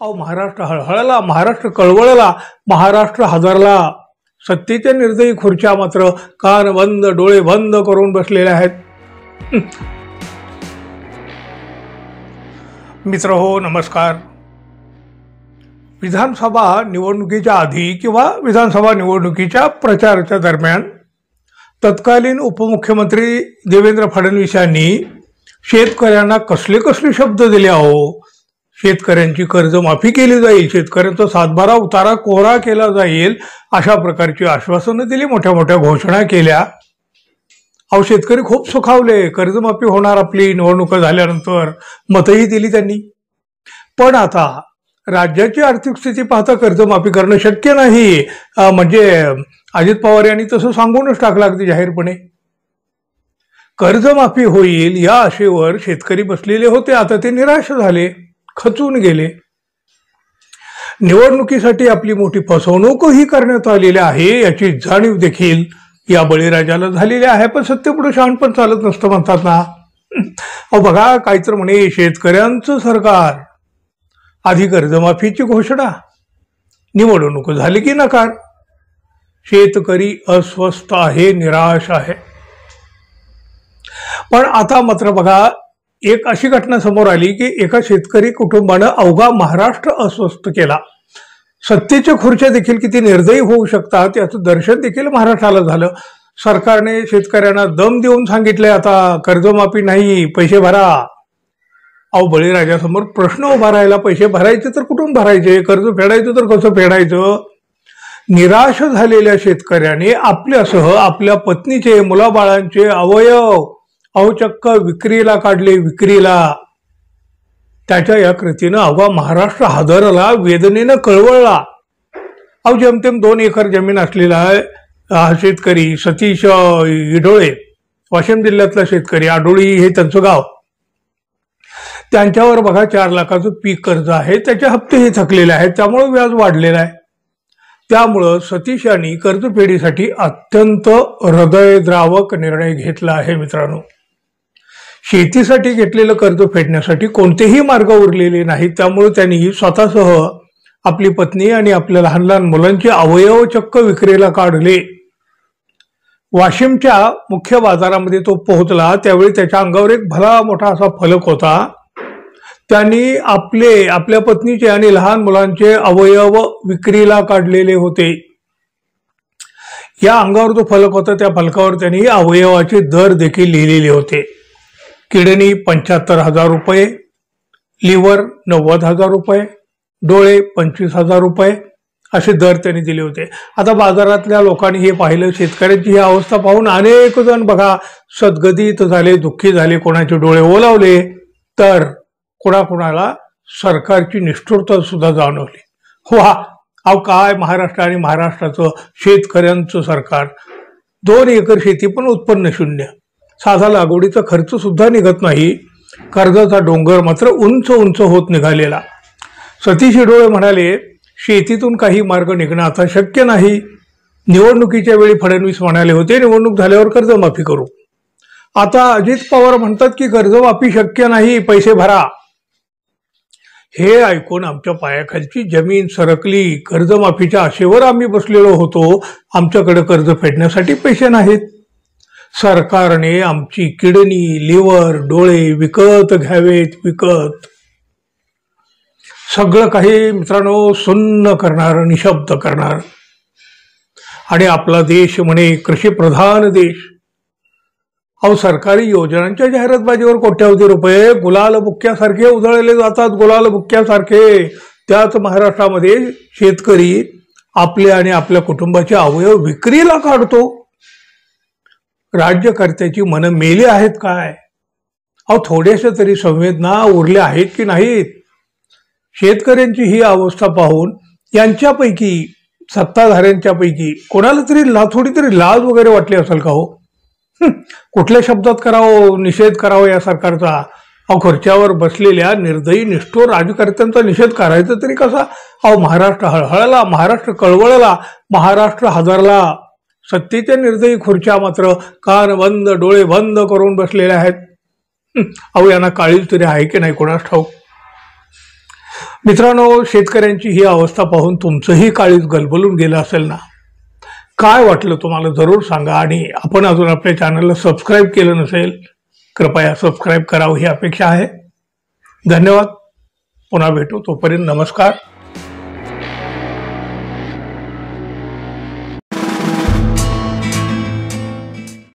अहो महाराष्ट्र हळहळला, महाराष्ट्र कळवळला, महाराष्ट्र हादरला. सत्तेच्या निर्दयी खुर्च्या मात्र कान बंद डोळे बंद करून बसलेल्या आहेत. मित्र हो, नमस्कार. विधानसभा निवडणुकीच्या आधी किंवा विधानसभा निवडणुकीच्या प्रचाराच्या दरम्यान तत्कालीन उपमुख्यमंत्री देवेंद्र फडणवीस यांनी शेतकऱ्यांना कसले शब्द दिले. अहो, शेतकऱ्यांची कर्जमाफी केली जाईल, शेतकऱ्यांचा सातबारा उतारा कोरा केला जाईल, अशा प्रकारची आश्वासनं दिली, मोठ्या मोठ्या घोषणा केल्या. अहो, शेतकरी खूप सुखावले, कर्जमाफी होणार आपली निवडणुका झाल्यानंतर, मतही दिली त्यांनी. पण आता राज्याची आर्थिक स्थिती पाहता कर्जमाफी करणं शक्य नाही. म्हणजे अजित पवार यांनी तसं सांगूनच टाकलं अगदी जाहीरपणे. कर्जमाफी होईल या आशेवर शेतकरी बसलेले होते. आता ते निराश झाले, खचून गेले. निवडणुकीसाठी आपली मोठी फसवणूकही करण्यात आलेली आहे याची जाणीव देखील या बळीराजाला झालेली आहे. पण सत्तेपुढे शहाणपण चालत नसतं म्हणतात ना. अहो बघा, काहीतरी म्हणे शेतकऱ्यांचं सरकार, आधी कर्जमाफीची घोषणा, निवडणूक झाली की नकार. शेतकरी अस्वस्थ आहे, निराश आहे. पण आता मात्र बघा, एक अशी घटना समोर आली की एका शेतकरी कुटुंबानं अवघा महाराष्ट्र अस्वस्थ केला. सत्तेच्या खुर्च्या देखील किती निर्दयी होऊ शकतात याचं दर्शन देखील महाराष्ट्राला झालं. सरकारने शेतकऱ्यांना दम देऊन सांगितलंय, आता कर्जमाफी नाही, पैसे भरा. अहो, बळीराजासमोर प्रश्न उभा राहिला, पैसे भरायचे तर कुठून भरायचे, कर्ज फेडायचं तर कसं फेडायचं. निराश झालेल्या शेतकऱ्याने आपल्यासह आपल्या पत्नीचे, मुलाबाळांचे अवयव चक्क विक्रीला काढले, विक्रीला. त्याच्या या कृतीनं अवघा महाराष्ट्र हादरला, वेदनेनं कळवळला. अहो, जेमतेम 2 एकर जमीन असलेला हा शेतकरी सतीश इडोळे, वाशिम जिल्ह्यातला शेतकरी, आडोळी हे त्यांचं गाव. त्यांच्यावर बघा 4 लाखाचं पीक कर्ज आहे, त्याचे हप्तेही थकलेले आहेत, त्यामुळे व्याज वाढलेलं आहे. त्यामुळं सतीश यांनी कर्जफेडीसाठी अत्यंत हृदयद्रावक निर्णय घेतला आहे. मित्रांनो, शेतीसाठी घेतलेलं कर्ज फेडण्यासाठी कोणतेही मार्ग उरलेले नाहीत. त्यामुळे त्यांनी स्वतःसह आपली पत्नी आणि आपल्या लहान लहान मुलांचे अवयव चक्क विक्रीला काढले. वाशिमच्या मुख्य बाजारामध्ये तो पोहोचला, त्यावेळी त्याच्या अंगावर एक भला मोठा असा फलक होता. त्यांनी आपल्या पत्नीचे आणि लहान मुलांचे अवयव विक्रीला काढलेले होते. या अंगावर जो फलक होता त्या फलकावर त्यांनी अवयवाचे दर देखील लिहिलेले होते. किडनी 75,000 रुपये, लिव्हर 90,000 रुपये, डोळे 25,000 रुपये, असे दर त्यांनी दिले होते. आता बाजारातल्या लोकांनी हे पाहिलं, शेतकऱ्यांची ही अवस्था पाहून अनेक जण बघा सद्गदित झाले, दुःखी झाले, कोणाचे डोळे ओलावले, तर कोणाकोणाला सरकारची निष्ठुरता सुद्धा जाणवली. वा, अहो काय महाराष्ट्र आणि महाराष्ट्राचं शेतकऱ्यांचं सरकार. 2 एकर शेती पण उत्पन्न शून्य, साधा लागवडीचा खर्च सुद्धा निघत नाही, कर्जाचा डोंगर मात्र उंच उंच होत निघालेला. सतीश डोळे म्हणाले, शेतीतून काही मार्ग निघणं आता शक्य नाही. निवडणुकीच्या वेळी फडणवीस म्हणाले होते, निवडणूक झाल्यावर कर्जमाफी करू. आता अजित पवार म्हणतात की कर्जमाफी शक्य नाही, पैसे भरा. हे ऐकून आमच्या पायाखालची जमीन सरकली. कर्जमाफीच्या आशेवर आम्ही बसलेलो होतो, आमच्याकडे कर्ज फेडण्यासाठी पैसे नाहीत. सरकारने आमची किडनी, लिव्हर, डोळे विकत घ्यावेत, विकत. सगळं काही मित्रांनो सुन्न करणार, निशब्द करणार. आणि आपला देश म्हणे कृषीप्रधान देश. अहो, सरकारी योजनांच्या जाहिरातबाजीवर कोट्यावधी रुपये गुलाल बुक्क्यासारखे उधळले जातात, गुलाल बुक्क्यासारखे. त्याच महाराष्ट्रामध्ये शेतकरी आपले आणि आपल्या कुटुंबाचे अवयव विक्रीला काढतो. राज्यकर्त्याची मनं मेली आहेत काय? अहो, थोड्याशा तरी संवेदना उरल्या आहेत की नाहीत? शेतकऱ्यांची ही अवस्था पाहून यांच्यापैकी, सत्ताधाऱ्यांच्या पैकी कोणाला तरी थोडी तरी लाज वगैरे वाटली असेल का हो? कुठल्या शब्दात करावं निषेध करावा या सरकारचा? अहो, खुर्च्यावर बसलेल्या निर्दयी निष्ठुर राज्यकर्त्यांचा निषेध करायचा तरी कसा? अहो, महाराष्ट्र हळहळला, महाराष्ट्र कळवळला, महाराष्ट्र हादरला. सत्तेच्या निर्दयी खुर्च्या मात्र कान बंद डोळे बंद करून बसलेल्या आहेत. अहो, यांना काळीज तरी आहे की नाही कोणास ठाऊक. मित्रांनो, शेतकऱ्यांची ही अवस्था पाहून तुमचंही काळीज गलबलून गेलं असेल ना? काय वाटलं तुम्हाला जरूर सांगा, आणि आपण अजून आपल्या चॅनलला सबस्क्राईब केलं नसेल कृपया सबस्क्राईब करावं ही अपेक्षा आहे. धन्यवाद. पुन्हा भेटू. तोपर्यंत नमस्कार.